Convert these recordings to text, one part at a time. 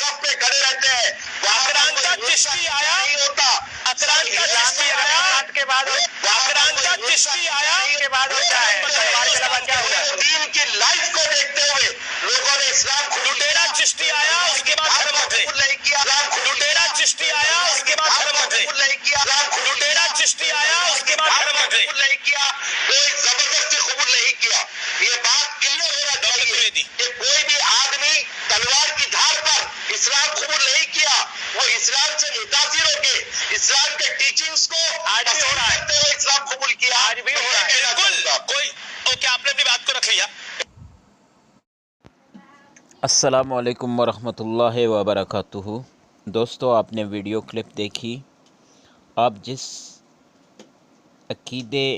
صف پہ کھڑے رہتے ہیں. اکرانتا چشتی آیا, اکرانتا چشتی آیا کے بعد, اکرانتا چشتی آیا کے بعد ہوتا ہے. دین کی لائف کو دیکھتے ہوئے لوگوں نے اسلام کو لٹیرا چشتی آیا, اس کے بعد دھرم بدلے. لٹیرا چشتی آیا, اس کے بعد دھرم بدلے. لٹیرا چشتی آیا, اس کے بعد دھرم بدلے. کوئی زبردستی قبول نہیں کیا. یہ بات کلیئر ہونا چاہیے کہ کوئی بھی آدمی تلوار کی دھار پر اسلام قبول نہیں کیا, وہ اسلام سے متاثر ہو کے اسلام کے ٹیچنگز کو آج بھی ہو رہا ہے, کرتے ہوئے اسلام قبول کیا. آج بھی ہو رہا ہے. بالکل کوئی اوکے, آپ نے اپنی بات کو رکھ لیا. السلام علیکم ورحمۃ اللہ وبرکاتہ. دوستو, آپ نے ویڈیو کلپ دیکھی. آپ جس عقیدے,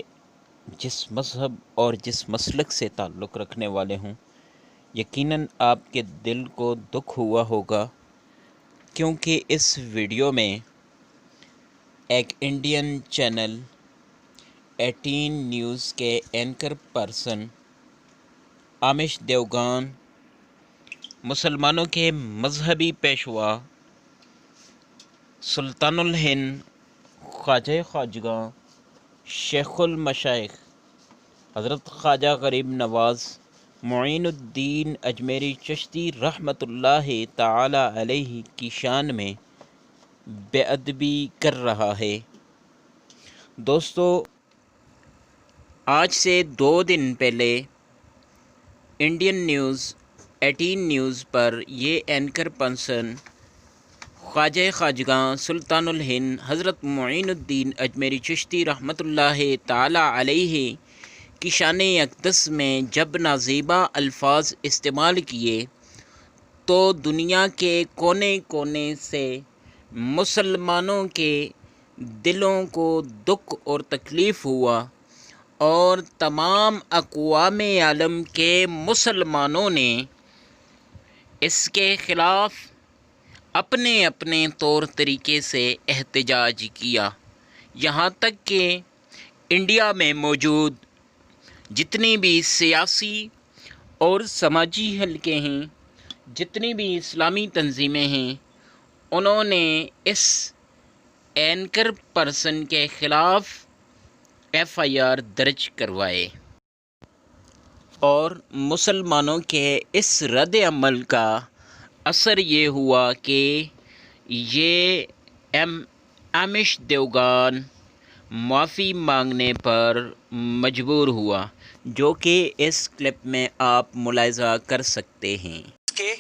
جس مذہب اور جس مسلک سے تعلق رکھنے والے ہوں, یقیناً آپ کے دل کو دکھ ہوا ہوگا, کیونکہ اس ویڈیو میں ایک انڈین چینل 18 نیوز کے اینکر پرسن آمش دیوگان مسلمانوں کے مذہبی پیشوا سلطان الہند خواجہ خواجگاں شیخ المشائخ حضرت خواجہ غریب نواز معین الدین اجمیری چشتی رحمۃ اللہ تعالی علیہ کی شان میں بے ادبی کر رہا ہے. دوستو, آج سے 2 دن پہلے انڈین نیوز 18 نیوز پر یہ اینکر پرسن خواجہ خواجگاں سلطان الہند حضرت معین الدین اجمیری چشتی رحمۃ اللہ تعالی علیہ کی شان اقدس میں جب نازیبا الفاظ استعمال کیے تو دنیا کے کونے کونے سے مسلمانوں کے دلوں کو دکھ اور تکلیف ہوا, اور تمام اقوام عالم کے مسلمانوں نے اس کے خلاف اپنے اپنے طور طریقے سے احتجاج کیا. یہاں تک کہ انڈیا میں موجود جتنی بھی سیاسی اور سماجی حلقے ہیں, جتنی بھی اسلامی تنظیمیں ہیں, انہوں نے اس اینکر پرسن کے خلاف FIR درج کروائے, اور مسلمانوں کے اس رد عمل کا اثر یہ ہوا کہ یہ آمش دیوگان معافی مانگنے پر مجبور ہوا, جو کہ اس کلپ میں آپ ملاحظہ کر سکتے ہیں کہ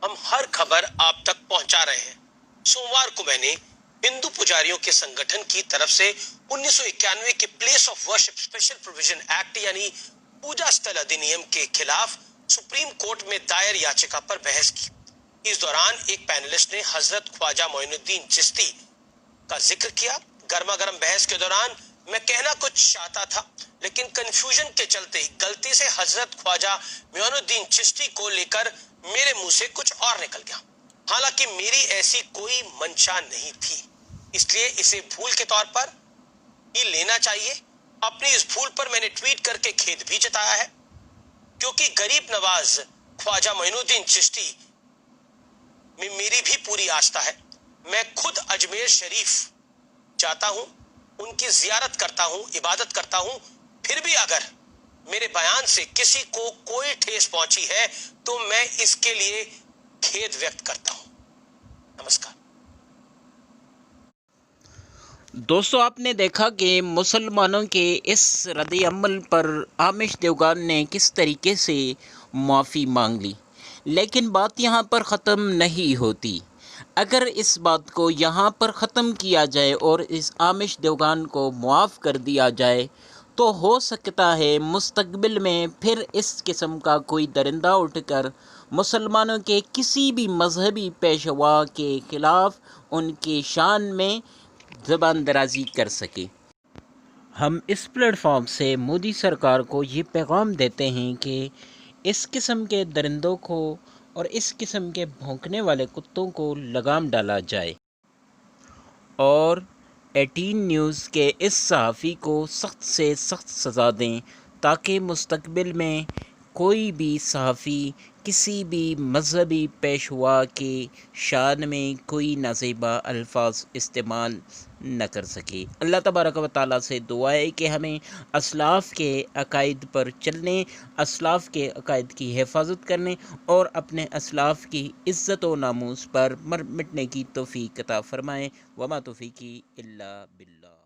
ہم ہر خبر آپ تک پہنچا رہے ہیں. سوموار کو میں نے ہندو پجاریوں کے سنگٹھن کی طرف سے 1991 کے place of worship special provision act یعنی پوجا استھل ادھینیم کے خلاف سپریم کورٹ میں دائر یاچکا پر بحث کی. اس دوران ایک پینلسٹ نے حضرت خواجہ معین الدین چشتی کا ذکر کیا. گرما گرم بحث کے دوران میں کہنا کچھ چاہتا تھا, لیکن کنفیوژن کے چلتے غلطی سے حضرت خواجہ معین الدین چشتی کو لے کر میرے منہ سے کچھ اور نکل گیا. حالانکہ میری ایسی کوئی منشا نہیں تھی, اس لیے اسے بھول کے طور پر ہی لینا چاہیے. اپنی اس بھول پر میں نے ٹویٹ کر کے کھید بھی جتایا ہے, کیونکہ غریب نواز خواجہ معین الدین چشتی میں میری بھی پوری آستھا ہے. میں خود اجمیر شریف جاتا ہوں, ان کی زیارت کرتا ہوں, عبادت کرتا ہوں. پھر بھی اگر میرے بیان سے کسی کو کوئی ٹھیس پہنچی ہے تو میں اس کے لیے کھید ویکت کرتا ہوں. نمسکار. دوستو, آپ نے دیکھا کہ مسلمانوں کے اس رد عمل پر آمش دیوگان نے کس طریقے سے معافی مانگ لی, لیکن بات یہاں پر ختم نہیں ہوتی. اگر اس بات کو یہاں پر ختم کیا جائے اور اس آمش دیوگان کو معاف کر دیا جائے تو ہو سکتا ہے مستقبل میں پھر اس قسم کا کوئی درندہ اٹھ کر مسلمانوں کے کسی بھی مذہبی پیشوا کے خلاف ان کی شان میں زبان درازی کر سکے. ہم اس پلیٹ فارم سے مودی سرکار کو یہ پیغام دیتے ہیں کہ اس قسم کے درندوں کو اور اس قسم کے بھونکنے والے کتوں کو لگام ڈالا جائے, اور 18 نیوز کے اس صحافی کو سخت سے سخت سزا دیں, تاکہ مستقبل میں کوئی بھی صحافی کسی بھی مذہبی پیشوا کے شان میں کوئی نازیبا الفاظ استعمال نہ کر سکے۔ اللہ تبارک و تعالیٰ سے دعا ہے کہ ہمیں اسلاف کے عقائد پر چلنے، اسلاف کے عقائد کی حفاظت کرنے اور اپنے اسلاف کی عزت و ناموس پر مٹنے کی توفیق عطا فرمائیں۔ وما توفیقی الا باللہ۔